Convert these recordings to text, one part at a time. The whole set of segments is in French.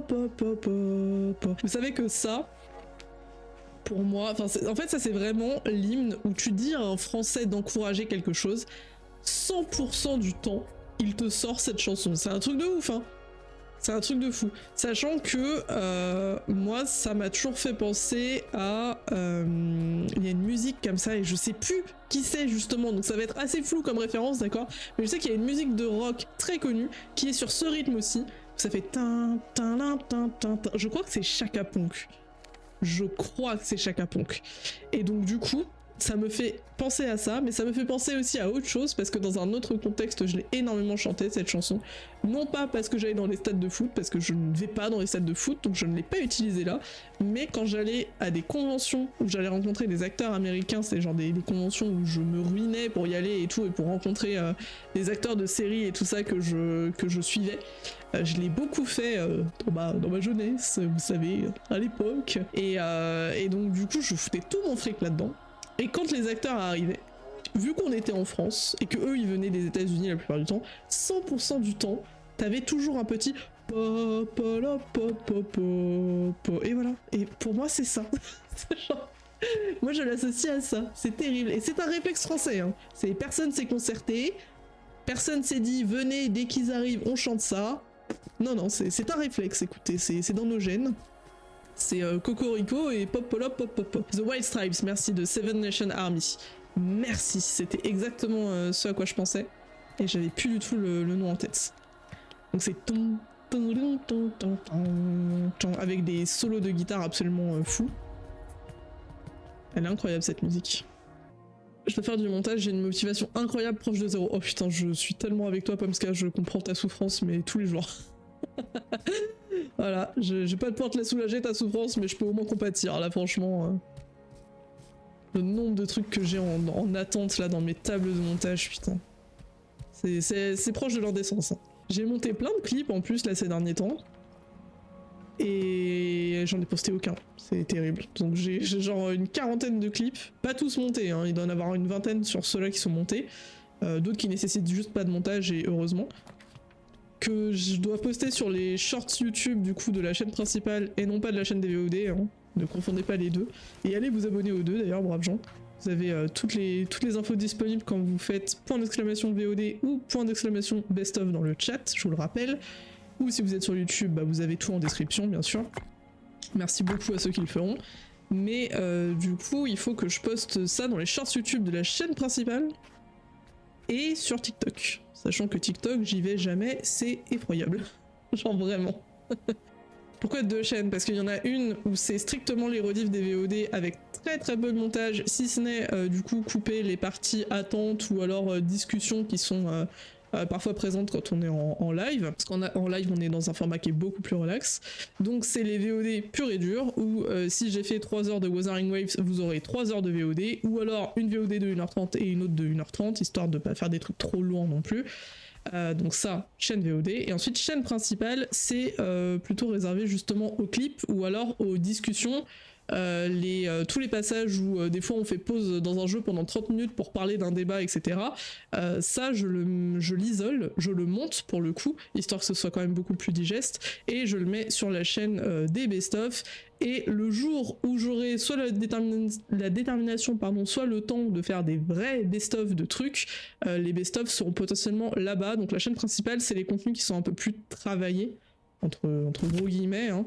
Vous savez que ça, pour moi, en fait ça c'est vraiment l'hymne où tu dis à un Français d'encourager quelque chose, 100% du temps, il te sort cette chanson. C'est un truc de ouf, hein. C'est un truc de fou. Sachant que moi, ça m'a toujours fait penser à... Il y a une musique comme ça et je sais plus qui c'est justement. Donc ça va être assez flou comme référence, d'accord? Mais je sais qu'il y a une musique de rock très connue qui est sur ce rythme aussi. Ça fait... Je crois que c'est Chaka Ponk. Je crois que c'est Chaka Ponk. Et donc du coup... ça me fait penser à ça, mais ça me fait penser aussi à autre chose, parce que dans un autre contexte, je l'ai énormément chanté, cette chanson. Non pas parce que j'allais dans les stades de foot, parce que je ne vais pas dans les stades de foot, donc je ne l'ai pas utilisé là, mais quand j'allais à des conventions où j'allais rencontrer des acteurs américains, c'est genre des conventions où je me ruinais pour y aller et tout, et pour rencontrer des acteurs de séries et tout ça que je suivais. Je l'ai beaucoup fait dans ma jeunesse, vous savez, à l'époque. Et donc du coup, je foutais tout mon fric là-dedans. Et quand les acteurs arrivaient, vu qu'on était en France et que eux ils venaient des États-Unis la plupart du temps, 100% du temps, t'avais toujours un petit et voilà. Et pour moi c'est ça. Genre, moi je l'associe à ça. C'est terrible. Et c'est un réflexe français. Hein. C'est personne s'est concerté, personne s'est dit venez dès qu'ils arrivent on chante ça. Non, c'est un réflexe. Écoutez, c'est dans nos gènes. C'est Cocorico et pop. The White Stripes, merci, de Seven Nation Army. Merci, c'était exactement ce à quoi je pensais. Et j'avais plus du tout le nom en tête. Donc c'est avec des solos de guitare absolument fous. Elle est incroyable cette musique. Je peux faire du montage, j'ai une motivation incroyable proche de zéro. Oh putain, je suis tellement avec toi Pomska, je comprends ta souffrance mais tous les jours. Voilà, j'ai pas de pouvoir te la soulager ta souffrance, mais je peux au moins compatir là, franchement. Le nombre de trucs que j'ai en attente là dans mes tables de montage, putain. C'est proche de l'indécence. Hein. J'ai monté plein de clips en plus là ces derniers temps. Et j'en ai posté aucun, c'est terrible. Donc j'ai genre une quarantaine de clips, pas tous montés, hein. Il doit y en avoir une vingtaine sur ceux-là qui sont montés. D'autres qui nécessitent juste pas de montage et heureusement. Que je dois poster sur les shorts YouTube du coup de la chaîne principale et non pas de la chaîne des VOD, hein. Ne confondez pas les deux. Et allez vous abonner aux deux d'ailleurs, braves gens. Vous avez toutes les infos disponibles quand vous faites .VOD ou .best of dans le chat, je vous le rappelle. Ou si vous êtes sur YouTube, bah, vous avez tout en description bien sûr. Merci beaucoup à ceux qui le feront. Mais du coup, il faut que je poste ça dans les shorts YouTube de la chaîne principale et sur TikTok. Sachant que TikTok, j'y vais jamais, c'est effroyable. Genre vraiment. Pourquoi deux chaînes? Parce qu'il y en a une où c'est strictement les rediffs des VOD avec très très peu de montage, si ce n'est du coup couper les parties attentes ou alors discussions qui sont parfois présentes quand on est en live. Parce qu'en live on est dans un format qui est beaucoup plus relax. Donc c'est les VOD purs et durs où si j'ai fait 3 heures de Wuthering Waves, vous aurez 3 heures de VOD. Ou alors une VOD de 1h30 et une autre de 1h30, histoire de pas faire des trucs trop lourds non plus. Donc ça, chaîne VOD. Et ensuite, chaîne principale, c'est plutôt réservé justement aux clips ou alors aux discussions. Tous les passages où des fois on fait pause dans un jeu pendant 30 minutes pour parler d'un débat, etc. Ça, je l'isole, je le monte pour le coup, histoire que ce soit quand même beaucoup plus digeste, et je le mets sur la chaîne des best-of. Et le jour où j'aurai soit la détermination, pardon, soit le temps de faire des vrais best-of de trucs, les best-of seront potentiellement là-bas. Donc la chaîne principale, c'est les contenus qui sont un peu plus travaillés, entre gros guillemets, hein.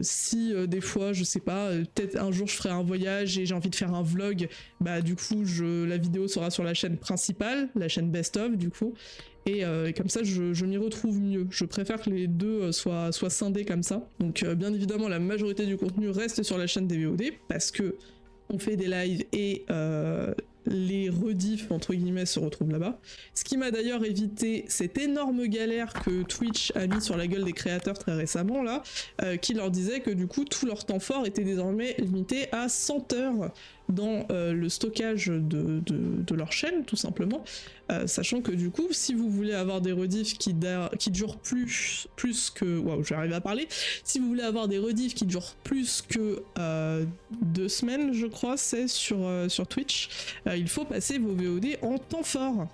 Si des fois je sais pas, peut-être un jour je ferai un voyage et j'ai envie de faire un vlog, bah du coup la vidéo sera sur la chaîne principale, la chaîne best of du coup, et comme ça je m'y retrouve mieux. Je préfère que les deux soient scindés comme ça. Donc bien évidemment la majorité du contenu reste sur la chaîne des VOD parce que on fait des lives et les rediffs entre guillemets se retrouvent là-bas. Ce qui m'a d'ailleurs évité cette énorme galère que Twitch a mis sur la gueule des créateurs très récemment là, qui leur disait que du coup tout leur temps fort était désormais limité à 100 heures dans le stockage de leur chaîne tout simplement, sachant que du coup si vous voulez avoir des rediffs qui durent plus que... Waouh, je vais arriver à parler. Si vous voulez avoir des rediffs qui durent plus que 2 semaines je crois c'est sur Twitch, il faut passer vos VOD en temps fort.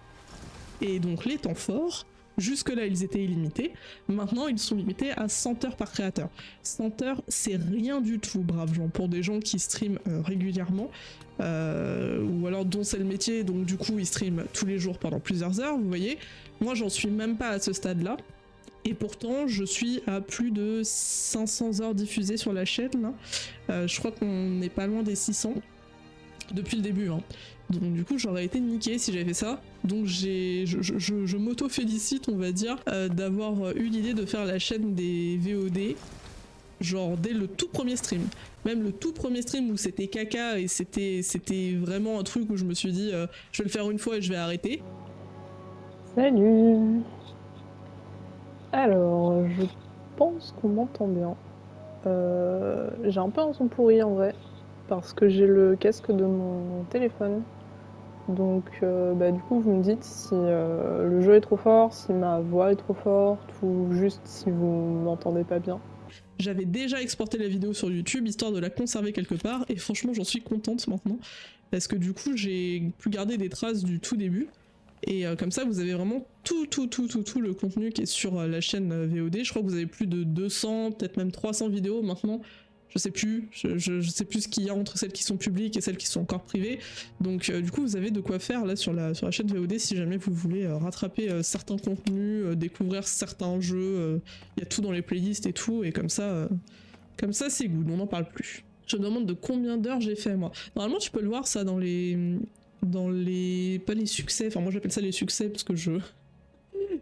Et donc les temps forts, Jusque-là, ils étaient illimités. Maintenant, ils sont limités à 100 heures par créateur. 100 heures, c'est rien du tout, braves gens, pour des gens qui streament régulièrement, ou alors dont c'est le métier, donc du coup, ils streament tous les jours pendant plusieurs heures, vous voyez. Moi, j'en suis même pas à ce stade-là. Et pourtant, je suis à plus de 500 heures diffusées sur la chaîne, là. Je crois qu'on n'est pas loin des 600, depuis le début, hein. Donc du coup j'aurais été niqué si j'avais fait ça. Donc je m'auto-félicite, on va dire, d'avoir eu l'idée de faire la chaîne des VOD, genre dès le tout premier stream. Même le tout premier stream où c'était caca et c'était vraiment un truc où je me suis dit je vais le faire une fois et je vais arrêter. Salut. Alors, je pense qu'on m'entend bien. J'ai un peu un son pourri en vrai, parce que j'ai le casque de mon téléphone. Donc du coup vous me dites si le jeu est trop fort, si ma voix est trop forte ou juste si vous m'entendez pas bien. J'avais déjà exporté la vidéo sur YouTube histoire de la conserver quelque part et franchement j'en suis contente maintenant parce que du coup j'ai pu garder des traces du tout début et comme ça vous avez vraiment tout le contenu qui est sur la chaîne VOD. Je crois que vous avez plus de 200, peut-être même 300 vidéos maintenant. Je sais plus, je sais plus ce qu'il y a entre celles qui sont publiques et celles qui sont encore privées. Donc du coup vous avez de quoi faire là sur la chaîne VOD si jamais vous voulez rattraper certains contenus, découvrir certains jeux, il y a tout dans les playlists et tout, et comme ça c'est good, on n'en parle plus. Je me demande de combien d'heures j'ai fait moi. Normalement tu peux le voir ça dans les pas les succès, enfin moi j'appelle ça les succès parce que je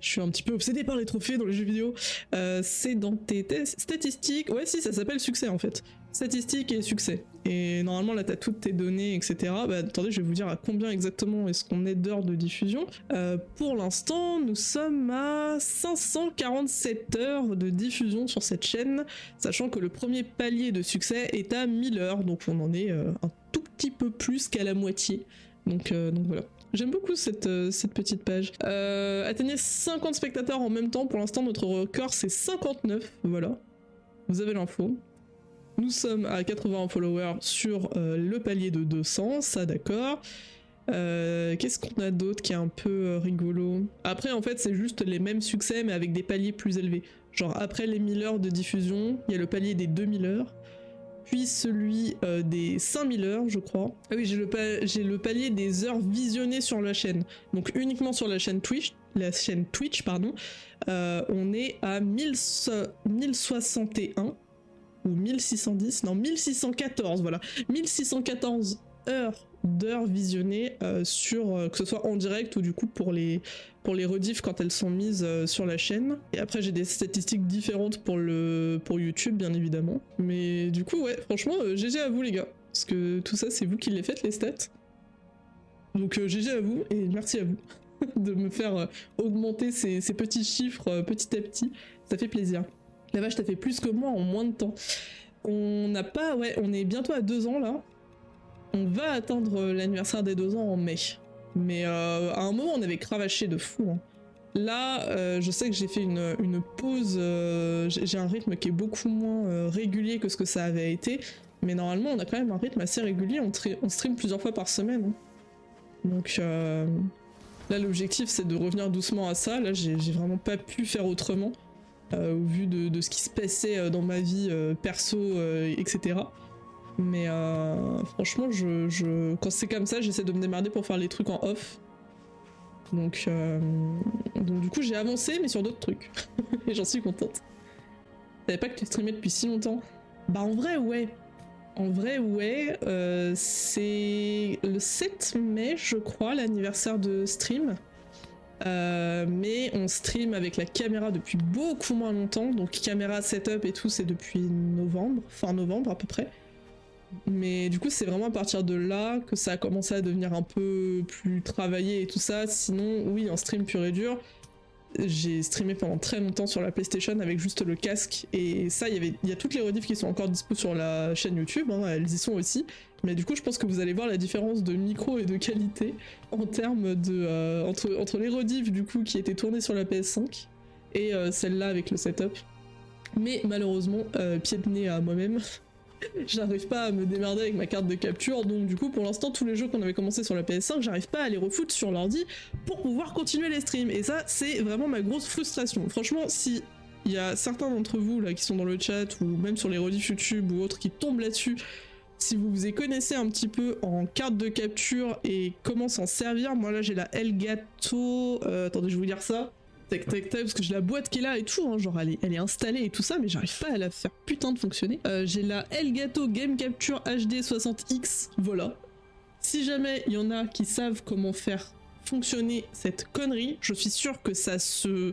suis un petit peu obsédée par les trophées dans les jeux vidéo. C'est dans tes statistiques. Ouais, si, ça s'appelle succès en fait. Statistiques et succès. Et normalement, là, t'as toutes tes données, etc. Bah, attendez, je vais vous dire à combien exactement est-ce qu'on est d'heures de diffusion. Pour l'instant, nous sommes à 547 heures de diffusion sur cette chaîne, sachant que le premier palier de succès est à 1000 heures, donc on en est un tout petit peu plus qu'à la moitié. Donc voilà. J'aime beaucoup cette petite page. Atteignez 50 spectateurs en même temps. Pour l'instant, notre record, c'est 59. Voilà. Vous avez l'info. Nous sommes à 80 followers sur le palier de 200. Ça, d'accord. Qu'est-ce qu'on a d'autre qui est un peu rigolo? Après, en fait, c'est juste les mêmes succès, mais avec des paliers plus élevés. Genre, après les 1000 heures de diffusion, il y a le palier des 2000 heures. Puis celui des 5000 heures, je crois. Ah oui, j'ai le palier des heures visionnées sur la chaîne. Donc uniquement sur la chaîne Twitch, pardon, on est à 1061 ou 1610, non 1614, voilà. 1614 d'heures visionnées sur que ce soit en direct ou du coup pour les rediffs quand elles sont mises sur la chaîne. Et après j'ai des statistiques différentes pour YouTube bien évidemment. Mais du coup ouais, franchement GG à vous les gars, parce que tout ça c'est vous qui les faites les stats. Donc GG à vous et merci à vous de me faire augmenter ces petits chiffres petit à petit, ça fait plaisir. La vache, t'as fait plus que moi en moins de temps. On est bientôt à 2 ans là. On va atteindre l'anniversaire des 2 ans en mai. Mais à un moment, on avait cravaché de fou. Hein. Là, je sais que j'ai fait une pause. J'ai un rythme qui est beaucoup moins régulier que ce que ça avait été. Mais normalement, on a quand même un rythme assez régulier. On stream plusieurs fois par semaine. Hein. Donc là, l'objectif, c'est de revenir doucement à ça. Là, j'ai vraiment pas pu faire autrement. Au vu de ce qui se passait dans ma vie perso, etc. Mais franchement, quand c'est comme ça, j'essaie de me démerder pour faire les trucs en off. Donc du coup, j'ai avancé, mais sur d'autres trucs. Et j'en suis contente. Je savais pas que tu streamais depuis si longtemps. Bah en vrai, ouais. C'est le 7 mai, je crois, l'anniversaire de stream. Mais on stream avec la caméra depuis beaucoup moins longtemps, donc caméra setup et tout c'est depuis fin novembre à peu près. Mais du coup c'est vraiment à partir de là que ça a commencé à devenir un peu plus travaillé et tout ça. Sinon oui, en stream pur et dur, j'ai streamé pendant très longtemps sur la PlayStation avec juste le casque, et ça il y a toutes les rediffs qui sont encore dispo sur la chaîne YouTube, hein, elles y sont aussi. Mais du coup je pense que vous allez voir la différence de micro et de qualité en termes de entre les rediffs du coup qui étaient tournées sur la PS5 et celle-là avec le setup. Mais malheureusement, pied de nez à moi-même, J'arrive pas à me démerder avec ma carte de capture, donc du coup pour l'instant tous les jeux qu'on avait commencé sur la PS5, j'arrive pas à les refoutre sur l'ordi pour pouvoir continuer les streams. Et ça c'est vraiment ma grosse frustration. Franchement, si il y a certains d'entre vous là qui sont dans le chat ou même sur les rediffs YouTube ou autres qui tombent là-dessus, si vous vous y connaissez un petit peu en carte de capture et comment s'en servir, moi là j'ai la Elgato, attendez je vais vous dire ça, tac tac tac, parce que j'ai la boîte qui est là et tout, hein, genre elle est installée et tout ça, mais j'arrive pas à la faire putain de fonctionner. J'ai la Elgato Game Capture HD 60X, voilà. Si jamais il y en a qui savent comment faire fonctionner cette connerie, je suis sûre que ça se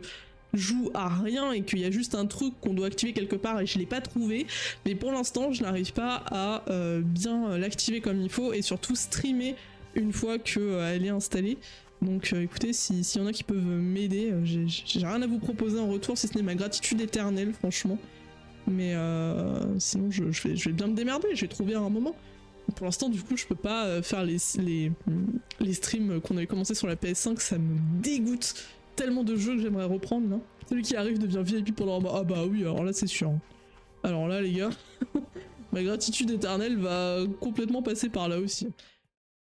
joue à rien et qu'il y a juste un truc qu'on doit activer quelque part et je l'ai pas trouvé, mais pour l'instant je n'arrive pas à bien l'activer comme il faut et surtout streamer une fois qu'elle est installée. Donc écoutez, s'il y en a qui peuvent m'aider, j'ai rien à vous proposer en retour si ce n'est ma gratitude éternelle franchement, mais sinon je vais bien me démerder, je vais trouver un moment. Pour l'instant du coup je peux pas faire les streams qu'on avait commencé sur la PS5, ça me dégoûte. Tellement de jeux que j'aimerais reprendre là. Celui qui arrive devient VIP pendant un mois. Ah bah oui, alors là c'est sûr. Alors là les gars, ma gratitude éternelle va complètement passer par là aussi.